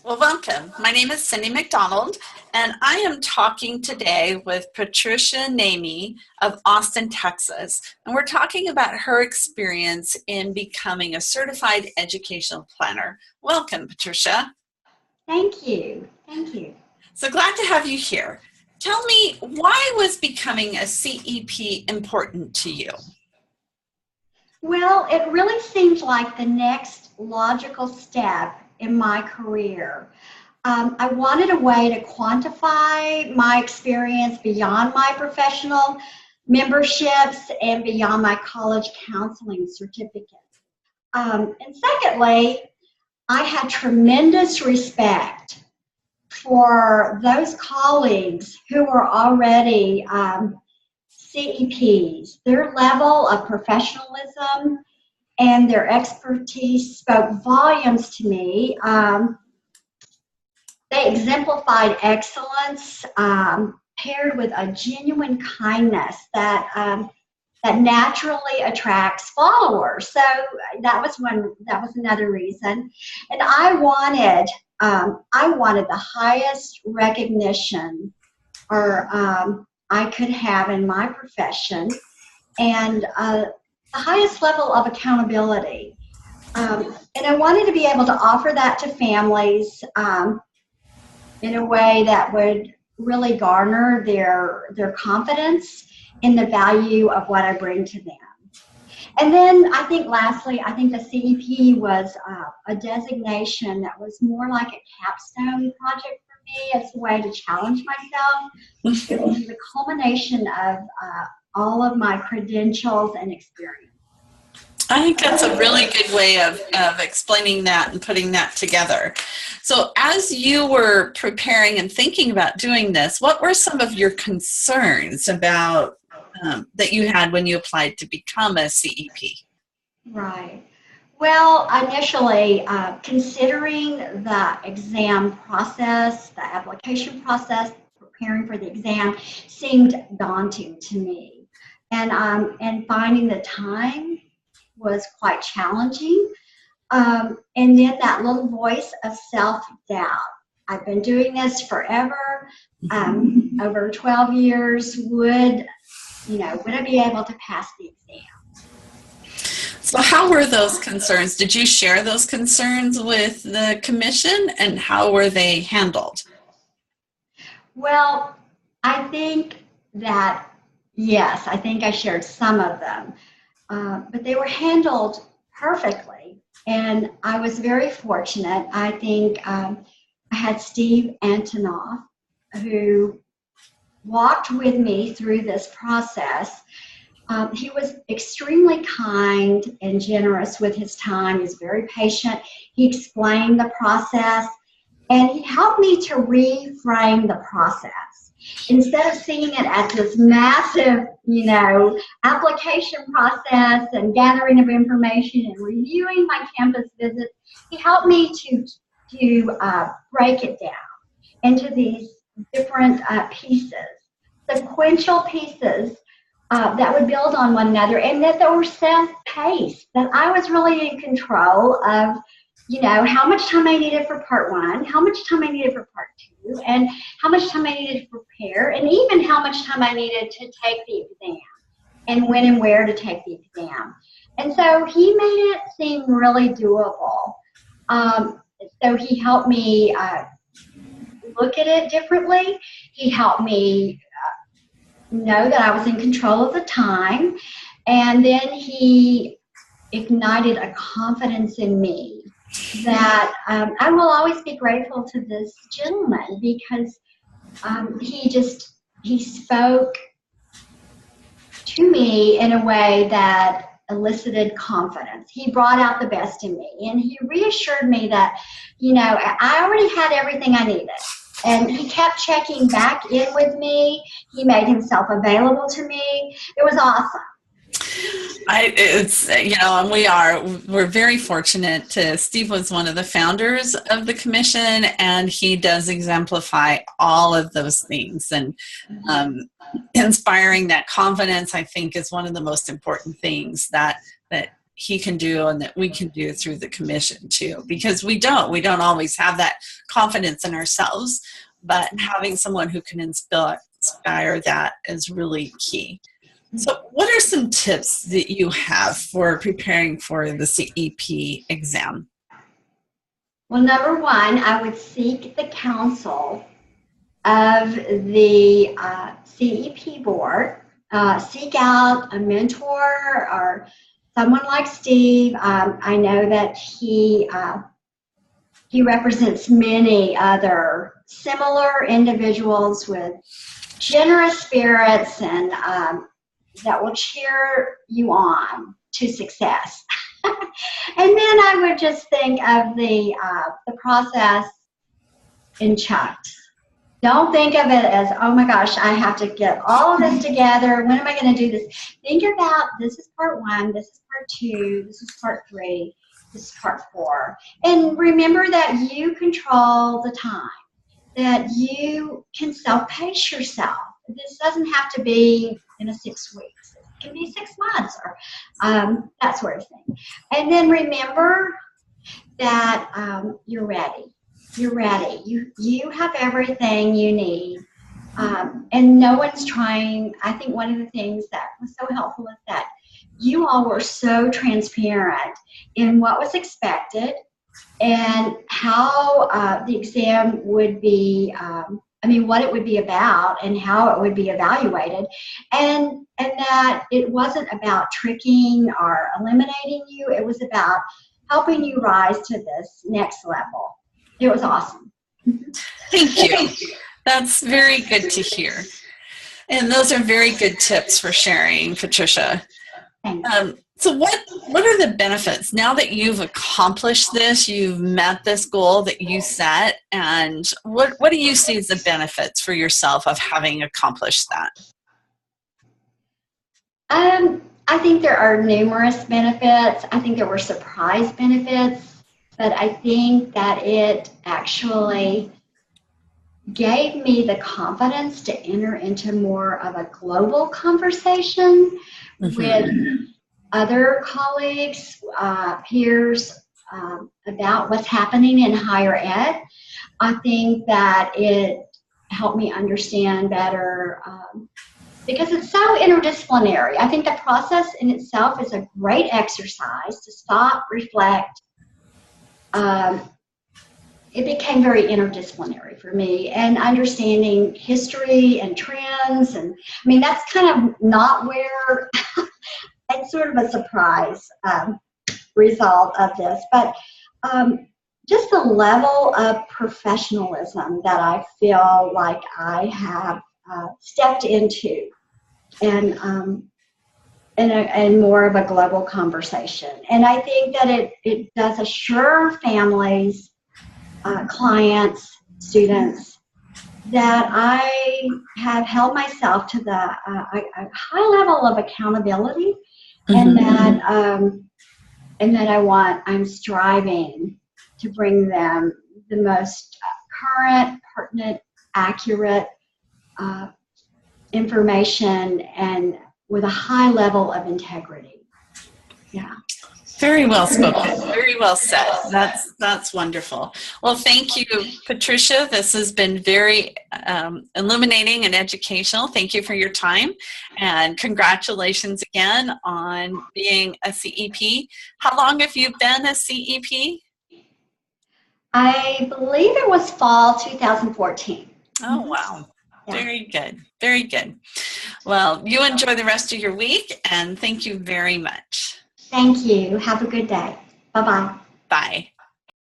Well, welcome. My name is Cyndy McDonald, and I am talking today with Patricia Nehme of Austin, Texas. And we're talking about her experience in becoming a certified educational planner. Welcome, Patricia. Thank you. Thank you. So glad to have you here. Tell me, why was becoming a CEP important to you? Well, it really seemed like the next logical step in my career. I wanted a way to quantify my experience beyond my professional memberships and beyond my college counseling certificate. And secondly, I had tremendous respect for those colleagues who were already CEPs. Their level of professionalism and their expertise spoke volumes to me. They exemplified excellence paired with a genuine kindness that naturally attracts followers. So that was another reason. And I wanted the highest recognition or I could have in my profession, and the highest level of accountability. And I wanted to be able to offer that to families in a way that would really garner their confidence in the value of what I bring to them. And then lastly, I think the CEP was a designation that was more like a capstone project for me. It's a way to challenge myself. It was the culmination of all of my credentials and experience. I think that's a really good way of explaining that and putting that together. So as you were preparing and thinking about doing this, what were some of your concerns about that you had when you applied to become a CEP? Right. Well, initially, considering the exam process, the application process, preparing for the exam seemed daunting to me. And finding the time was quite challenging. And then that little voice of self-doubt. I've been doing this forever, over 12 years. Would I be able to pass the exam? So how were those concerns? Did you share those concerns with the commission, and how were they handled? Well, I think that, yes, I think I shared some of them, but they were handled perfectly, and I was very fortunate. I think I had Steve Antonoff, who walked with me through this process. He was extremely kind and generous with his time. He was very patient. He explained the process, and he helped me to reframe the process. Instead of seeing it as this massive, application process and gathering of information and reviewing my campus visits, he helped me to break it down into these different pieces, sequential pieces that would build on one another, and that they were self-paced, that I was really in control of, how much time I needed for part one, how much time I needed for part two, and how much time I needed to prepare, and even how much time I needed to take the exam, and when and where to take the exam. And so he made it seem really doable. So he helped me look at it differently. He helped me know that I was in control of the time, and then he ignited a confidence in me that I will always be grateful to this gentleman, because he spoke to me in a way that elicited confidence. He brought out the best in me, and he reassured me that, I already had everything I needed. And he kept checking back in with me. He made himself available to me. It was awesome. And we're very fortunate Steve was one of the founders of the commission, and he does exemplify all of those things. And inspiring that confidence, I think, is one of the most important things that he can do and that we can do through the commission too, because we don't always have that confidence in ourselves, but having someone who can inspire that is really key. So what are some tips that you have for preparing for the CEP exam? Well, number one, I would seek the counsel of the CEP board. Seek out a mentor or someone like Steve. I know that he represents many other similar individuals with generous spirits and that will cheer you on to success. And then I would just think of the process in chunks. Don't think of it as, oh my gosh, I have to get all of this together. When am I going to do this? Think about, this is part 1, this is part 2, this is part 3, this is part 4. And remember that you control the time, that you can self-pace yourself. This doesn't have to be in a 6 weeks. It can be 6 months or that sort of thing. And then remember that you're ready. You're ready. You have everything you need. And no one's trying. I think one of the things that was so helpful is that you all were so transparent in what was expected and how the exam would be, what it would be about and how it would be evaluated. And that it wasn't about tricking or eliminating you. It was about helping you rise to this next level. It was awesome. Thank you. That's very good to hear. And those are very good tips for sharing, Patricia. Thanks. So what are the benefits now that you've accomplished this, you've met this goal that you set, and what do you see as the benefits for yourself of having accomplished that? I think there are numerous benefits. I think there were surprise benefits. But I think that it actually gave me the confidence to enter into more of a global conversation with other colleagues, peers, about what's happening in higher ed. I think that it helped me understand better because it's so interdisciplinary. I think the process in itself is a great exercise to stop, reflect. It became very interdisciplinary for me, and understanding history and trends, and that's kind of not where it's sort of a surprise result of this, but just the level of professionalism that I feel like I have stepped into, and more of a global conversation. And I think that it does assure families, clients, students, that I have held myself to a high level of accountability, and that I'm striving to bring them the most current, pertinent, accurate information, and with a high level of integrity. Yeah. Very well spoken. Very well said. That's wonderful. Well, thank you, Patricia. This has been very illuminating and educational. Thank you for your time, and congratulations again on being a CEP. How long have you been a CEP? I believe it was fall 2014. Oh, wow. Yeah. Very good. Very good. Well, you enjoy the rest of your week, and thank you very much. Thank you. Have a good day. Bye-bye. Bye.